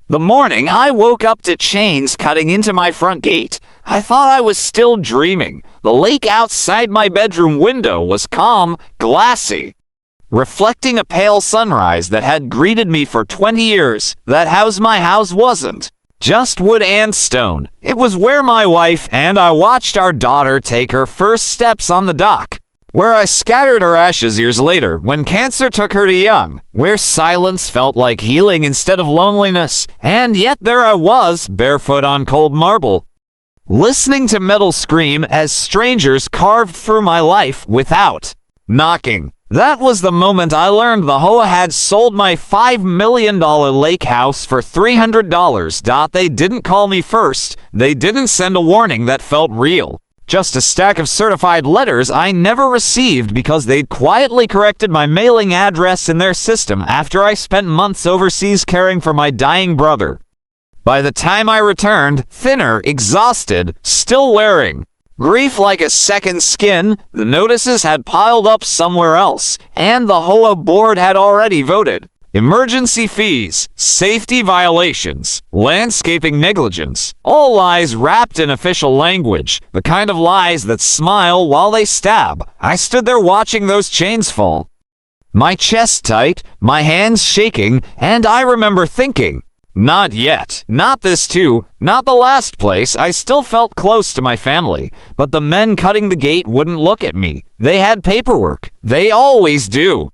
The morning I woke up to chains cutting into my front gate, I thought I was still dreaming. The lake outside my bedroom window was calm, glassy, reflecting a pale sunrise that had greeted me for 20 years. That house my house wasn't just wood and stone. It was where my wife and I watched our daughter take her first steps on the dock, where I scattered her ashes years later when cancer took her too young, where silence felt like healing instead of loneliness, and yet there I was, barefoot on cold marble, listening to metal scream as strangers carved through my life without knocking. That was the moment I learned the HOA had sold my $5 million lake house for $300. They didn't call me first. They didn't send a warning that felt real. Just a stack of certified letters I never received because they'd quietly corrected my mailing address in their system after I spent months overseas caring for my dying brother. By the time I returned, thinner, exhausted, still wearing grief like a second skin, the notices had piled up somewhere else, and the HOA board had already voted. Emergency fees, safety violations, landscaping negligence, all lies wrapped in official language, the kind of lies that smile while they stab. I stood there watching those chains fall, my chest tight, my hands shaking, and I remember thinking, not yet, not this too, not the last place. I still felt close to my family, but the men cutting the gate wouldn't look at me. They had paperwork. They always do.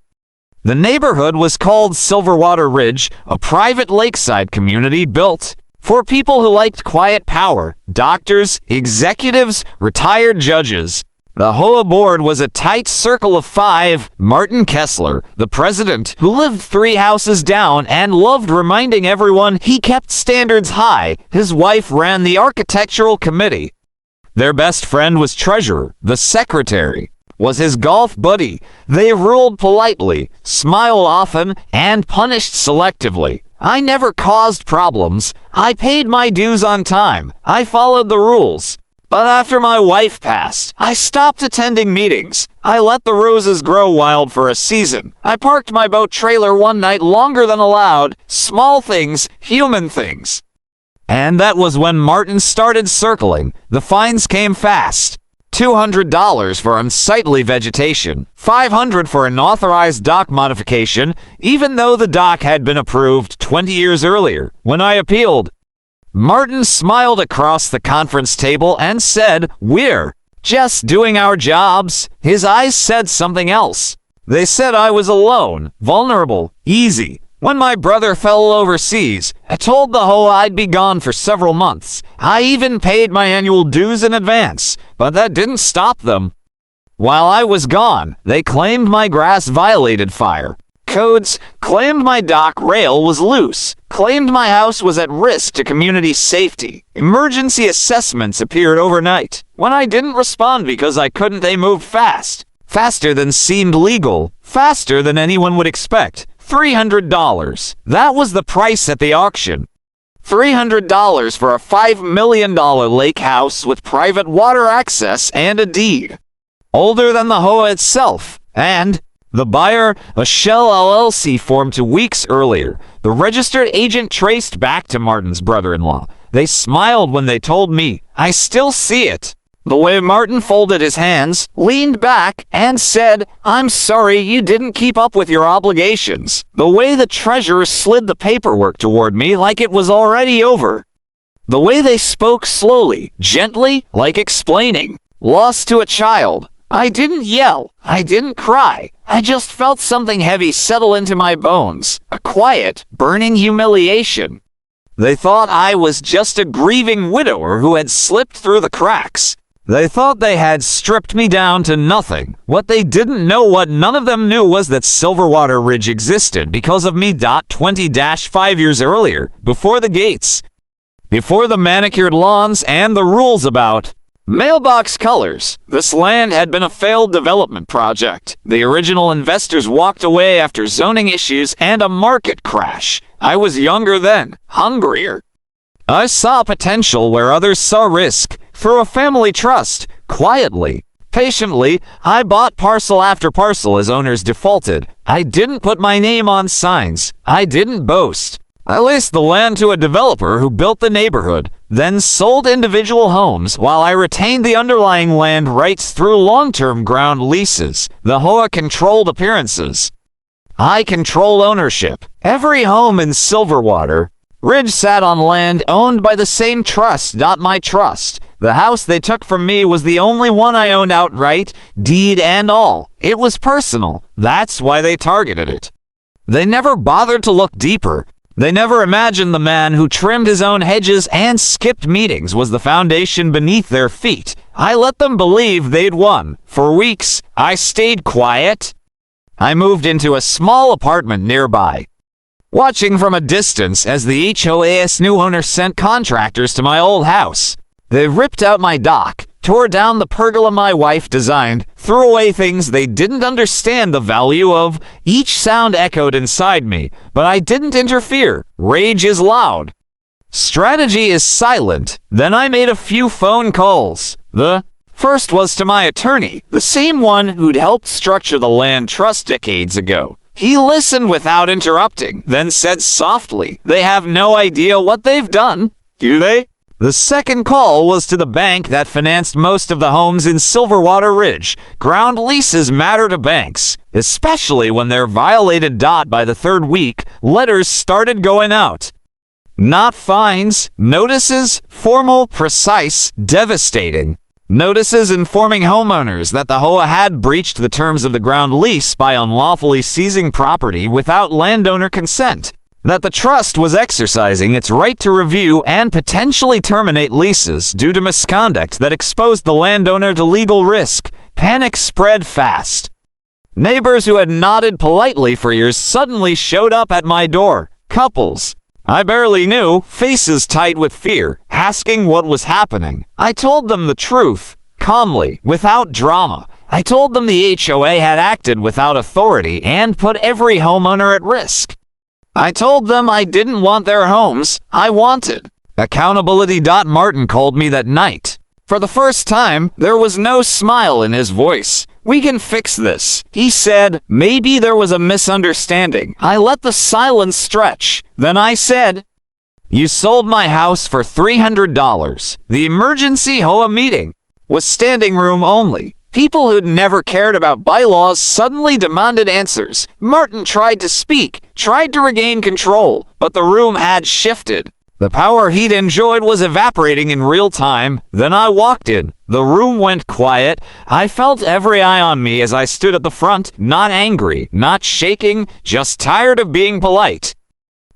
The neighborhood was called Silverwater Ridge, a private lakeside community built for people who liked quiet power, doctors, executives, retired judges. The HOA board was a tight circle of 5. Martin Kessler, the president, who lived 3 houses down and loved reminding everyone he kept standards high. His wife ran the architectural committee. Their best friend was treasurer. The secretary was his golf buddy. They ruled politely, smiled often, and punished selectively. I never caused problems. I paid my dues on time. I followed the rules. But after my wife passed, I stopped attending meetings. I let the roses grow wild for a season. I parked my boat trailer one night longer than allowed. Small things, human things. And that was when Martin started circling. The fines came fast. $200 for unsightly vegetation, $500 for an authorized dock modification, even though the dock had been approved 20 years earlier. When I appealed, Martin smiled across the conference table and said, "We're just doing our jobs." His eyes said something else. They said I was alone, vulnerable, easy. When my brother fell overseas, I told the HOA I'd be gone for several months. I even paid my annual dues in advance, but that didn't stop them. While I was gone, they claimed my grass violated fire codes, claimed my dock rail was loose, claimed my house was at risk to community safety. Emergency assessments appeared overnight. When I didn't respond because I couldn't, they moved fast. Faster than seemed legal. Faster than anyone would expect. $300. That was the price at the auction. $300 for a $5 million lake house with private water access and a deed. Older than the HOA itself. And the buyer, a Shell LLC formed 2 weeks earlier. The registered agent traced back to Martin's brother-in-law. They smiled when they told me. I still see it. The way Martin folded his hands, leaned back, and said, "I'm sorry you didn't keep up with your obligations." The way the treasurer slid the paperwork toward me like it was already over. The way they spoke slowly, gently, like explaining. Lost to a child. I didn't yell. I didn't cry. I just felt something heavy settle into my bones. A quiet, burning humiliation. They thought I was just a grieving widower who had slipped through the cracks. They thought they had stripped me down to nothing. What they didn't know, what none of them knew, was that Silverwater Ridge existed because of me. 20-5 years earlier, before the gates, before the manicured lawns and the rules about mailbox colors. This land had been a failed development project. The original investors walked away after zoning issues and a market crash. I was younger then, hungrier. I saw potential where others saw risk. Through a family trust, quietly, patiently, I bought parcel after parcel as owners defaulted. I didn't put my name on signs. I didn't boast. I leased the land to a developer who built the neighborhood, then sold individual homes while I retained the underlying land rights through long-term ground leases. The HOA controlled appearances. I control ownership. Every home in Silverwater Ridge sat on land owned by the same trust, not my trust. The house they took from me was the only one I owned outright, deed and all. It was personal. That's why they targeted it. They never bothered to look deeper. They never imagined the man who trimmed his own hedges and skipped meetings was the foundation beneath their feet. I let them believe they'd won. For weeks, I stayed quiet. I moved into a small apartment nearby, watching from a distance as the HOA's new owner sent contractors to my old house. They ripped out my dock, tore down the pergola my wife designed, threw away things they didn't understand the value of. Each sound echoed inside me, but I didn't interfere. Rage is loud. Strategy is silent. Then I made a few phone calls. The first was to my attorney, the same one who'd helped structure the land trust decades ago. He listened without interrupting, then said softly, "They have no idea what they've done, do they?" The second call was to the bank that financed most of the homes in Silverwater Ridge. Ground leases matter to banks, especially when they're violated. By the third week, letters started going out. Not fines, notices, formal, precise, devastating. Notices informing homeowners that the HOA had breached the terms of the ground lease by unlawfully seizing property without landowner consent, that the trust was exercising its right to review and potentially terminate leases due to misconduct that exposed the landowner to legal risk. Panic spread fast. Neighbors who had nodded politely for years suddenly showed up at my door. Couples I barely knew, faces tight with fear, asking what was happening. I told them the truth, calmly, without drama. I told them the HOA had acted without authority and put every homeowner at risk. I told them I didn't want their homes, I wanted accountability. Martin called me that night. For the first time, there was no smile in his voice. "We can fix this," he said. Maybe there was a misunderstanding. I let the silence stretch. Then I said, "You sold my house for $300. The emergency HOA meeting was standing room only. People who'd never cared about bylaws suddenly demanded answers. Martin tried to speak, tried to regain control, but the room had shifted. The power he'd enjoyed was evaporating in real time. Then I walked in. The room went quiet. I felt every eye on me as I stood at the front, not angry, not shaking, just tired of being polite.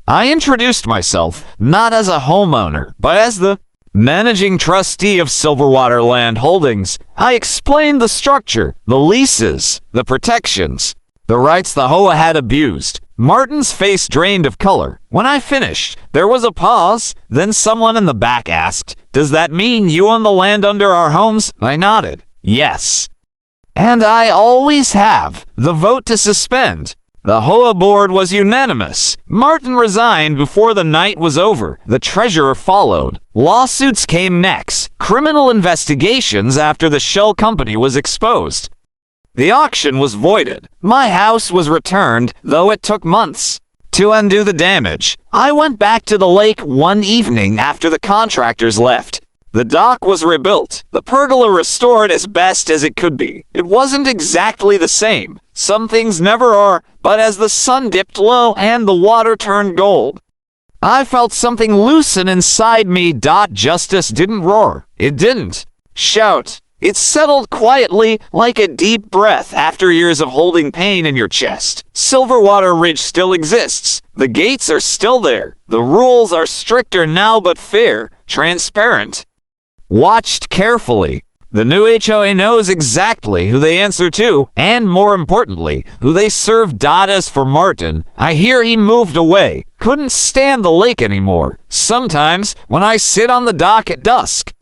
I introduced myself, not as a homeowner, but as the managing trustee of Silverwater Land Holdings. I explained the structure, the leases, the protections, the rights the HOA had abused. Martin's face drained of color. When I finished, there was a pause. Then someone in the back asked, "Does that mean you own the land under our homes?" I nodded. "Yes. And I always have." The vote to suspend the HOA board was unanimous. Martin resigned before the night was over. The treasurer followed. Lawsuits came next. Criminal investigations after the shell company was exposed. The auction was voided. My house was returned, though it took months to undo the damage. I went back to the lake one evening after the contractors left. The dock was rebuilt, the pergola restored as best as it could be. It wasn't exactly the same. Some things never are, but as the sun dipped low and the water turned gold, I felt something loosen inside me. Justice didn't roar. It didn't shout. It settled quietly, like a deep breath after years of holding pain in your chest. Silverwater Ridge still exists. The gates are still there. The rules are stricter now, but fair, transparent, watched carefully. The new HOA knows exactly who they answer to, and more importantly, who they serve. As for Martin, I hear he moved away. Couldn't stand the lake anymore. Sometimes, when I sit on the dock at dusk,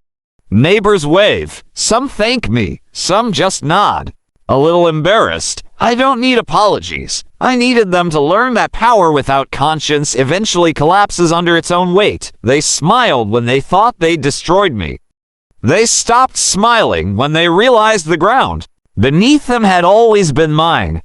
neighbors wave. Some thank me, some just nod. A little embarrassed. I don't need apologies. I needed them to learn that power without conscience eventually collapses under its own weight. They smiled when they thought they'd destroyed me. They stopped smiling when they realized the ground beneath them had always been mine.